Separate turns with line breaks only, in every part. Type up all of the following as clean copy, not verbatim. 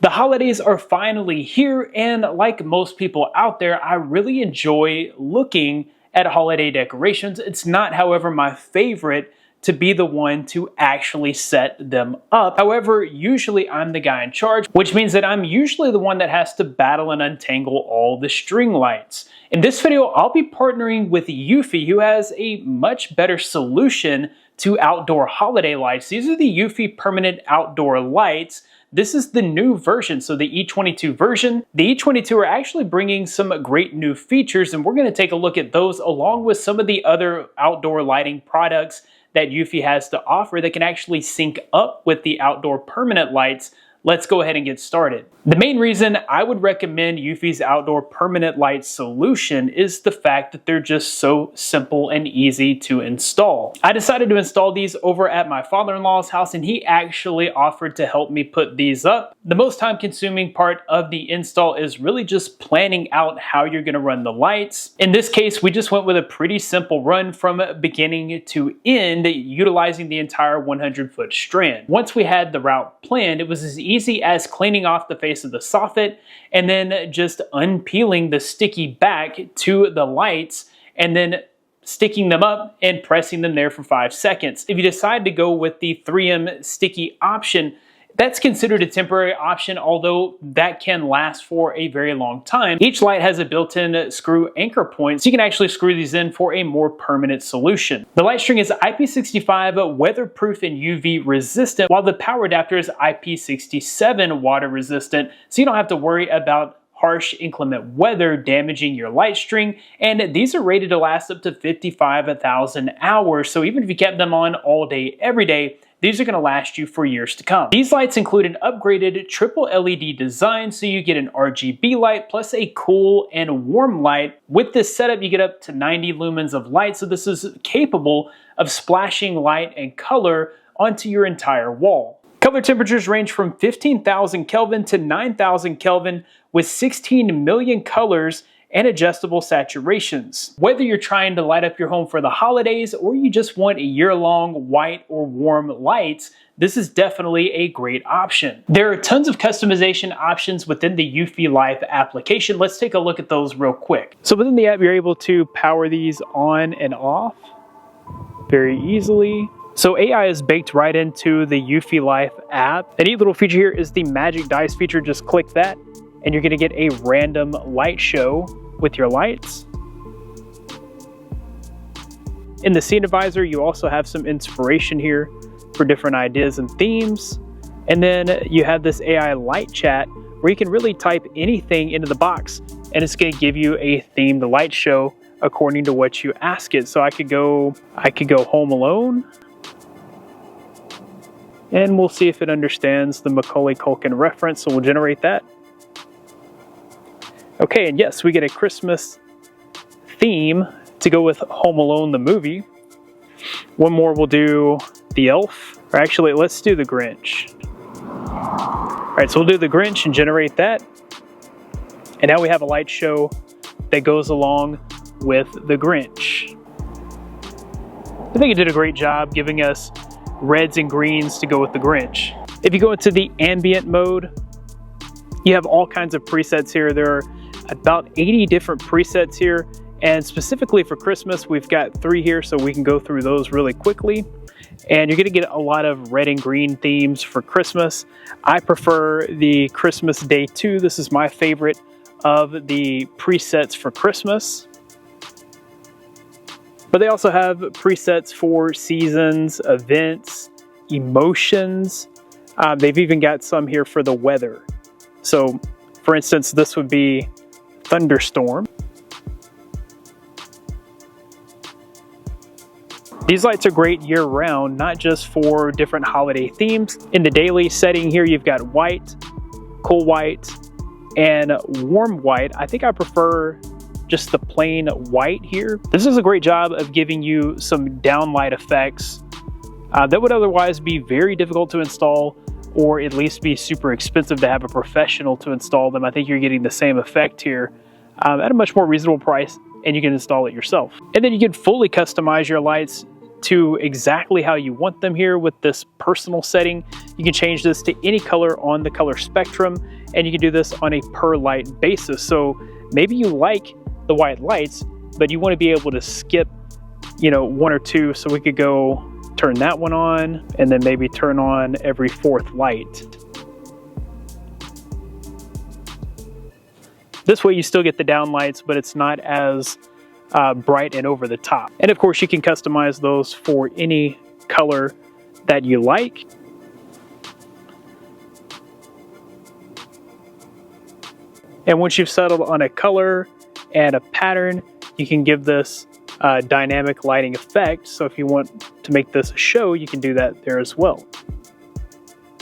The holidays are finally here, and like most people out there, I really enjoy looking at holiday decorations. It's not, however, my favorite to be the one to actually set them up. However, usually I'm the guy in charge, which means that I'm usually the one that has to battle and untangle all the string lights. In this video, I'll be partnering with Eufy, who has a much better solution to outdoor holiday lights. These are the Eufy permanent outdoor lights. This is the new version, so the E22 version. The E22 are actually bringing some great new features, and we're going to take a look at those along with some of the other outdoor lighting products that Eufy has to offer that can actually sync up with the outdoor permanent lights. Let's go ahead and get started. The main reason I would recommend Eufy's outdoor permanent light solution is the fact that they're just so simple and easy to install. I decided to install these over at my father-in-law's house, and he actually offered to help me put these up. The most time-consuming part of the install is really just planning out how you're going to run the lights. In this case, we just went with a pretty simple run from beginning to end, utilizing the entire 100-foot strand. Once we had the route planned, it was as easy as cleaning off the face of the soffit and then just unpeeling the sticky back to the lights and then sticking them up and pressing them there for 5 seconds. If you decide to go with the 3M sticky option, that's considered a temporary option, although that can last for a very long time. Each light has a built-in screw anchor point, so you can actually screw these in for a more permanent solution. The light string is IP65 weatherproof and UV resistant, while the power adapter is IP67 water resistant, so you don't have to worry about harsh inclement weather damaging your light string, and these are rated to last up to 55,000 hours, so even if you kept them on all day every day, these are going to last you for years to come. These lights include an upgraded triple LED design, so you get an RGB light plus a cool and warm light. With this setup, you get up to 90 lumens of light, so this is capable of splashing light and color onto your entire wall. Color temperatures range from 15,000 Kelvin to 9,000 Kelvin with 16 million colors and adjustable saturations. Whether you're trying to light up your home for the holidays or you just want a year-long white or warm lights, this is definitely a great option. There are tons of customization options within the Eufy Life application. Let's take a look at those real quick. So within the app, you're able to power these on and off very easily. So AI is baked right into the Eufy Life app. A neat little feature here is the magic dice feature. Just click that and you're going to get a random light show with your lights. In the scene advisor, you also have some inspiration here for different ideas and themes. And then you have this AI light chat where you can really type anything into the box and it's going to give you a themed light show according to what you ask it. So I could go Home Alone, and we'll see if it understands the Macaulay Culkin reference, so we'll generate that. Okay, and yes, we get a Christmas theme to go with Home Alone the movie. One more, we'll do the Elf, or actually, let's do the Grinch. All right, so we'll do the Grinch and generate that. And now we have a light show that goes along with the Grinch. I think it did a great job giving us reds and greens to go with the Grinch. If you go into the ambient mode, you have all kinds of presets here. There are about 80 different presets here, and specifically for Christmas, we've got 3 here, so we can go through those really quickly. And you're gonna get a lot of red and green themes for Christmas. I prefer the Christmas Day 2. This is my favorite of the presets for Christmas. But they also have presets for seasons, events, emotions. They've even got some here for the weather. So, for instance, this would be thunderstorm. These lights are great year-round, not just for different holiday themes. In the daily setting here, you've got white, cool white, and warm white. I think I prefer just the plain white here. This is a great job of giving you some downlight effects that would otherwise be very difficult to install, or at least be super expensive to have a professional to install them. I think you're getting the same effect here at a much more reasonable price, and you can install it yourself. And then you can fully customize your lights to exactly how you want them here with this personal setting. You can change this to any color on the color spectrum, and you can do this on a per light basis. So maybe you like the white lights, but you want to be able to skip, you know, one or two. So we could go turn that one on and then maybe turn on every fourth light. This way you still get the down lights, but it's not as bright and over the top. And of course you can customize those for any color that you like. And once you've settled on a color and a pattern, you can give this dynamic lighting effect. So if you want to make this a show, you can do that there as well.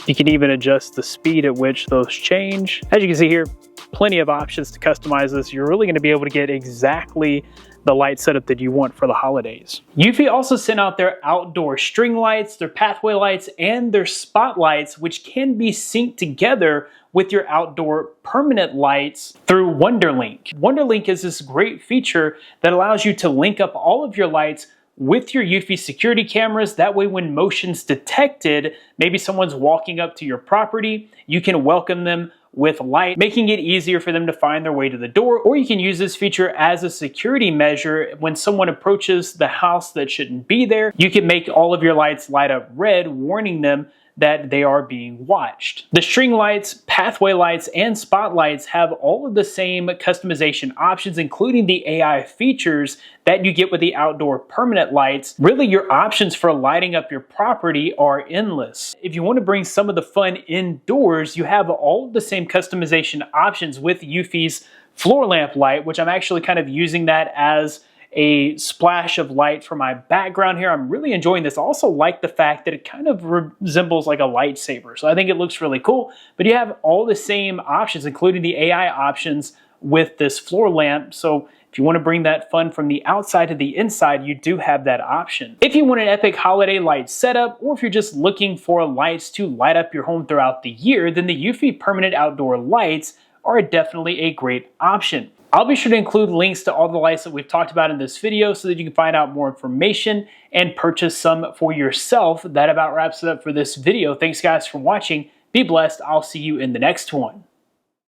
You can even adjust the speed at which those change. As you can see here, plenty of options to customize this. You're really going to be able to get exactly the light setup that you want for the holidays. Eufy also sent out their outdoor string lights, their pathway lights, and their spotlights, which can be synced together with your outdoor permanent lights through Wonderlink. Wonderlink is this great feature that allows you to link up all of your lights with your eufy security cameras. That way when motion's detected, maybe someone's walking up to your property, you can welcome them with light, making it easier for them to find their way to the door. Or you can use this feature as a security measure. When someone approaches the house that shouldn't be there, you can make all of your lights light up red, warning them that they are being watched. The string lights, pathway lights, and spotlights have all of the same customization options, including the AI features that you get with the outdoor permanent lights. Really, your options for lighting up your property are endless. If you want to bring some of the fun indoors, you have all of the same customization options with Eufy's floor lamp light, which I'm actually kind of using that as a splash of light for my background here. I'm really enjoying this. I also like the fact that it kind of resembles like a lightsaber. So I think it looks really cool, but you have all the same options, including the AI options with this floor lamp. So if you want to bring that fun from the outside to the inside, you do have that option. If you want an epic holiday light setup, or if you're just looking for lights to light up your home throughout the year, then the Eufy permanent outdoor lights are definitely a great option. I'll be sure to include links to all the lights that we've talked about in this video so that you can find out more information and purchase some for yourself. That about wraps it up for this video. Thanks guys for watching. Be blessed. I'll see you in the next one.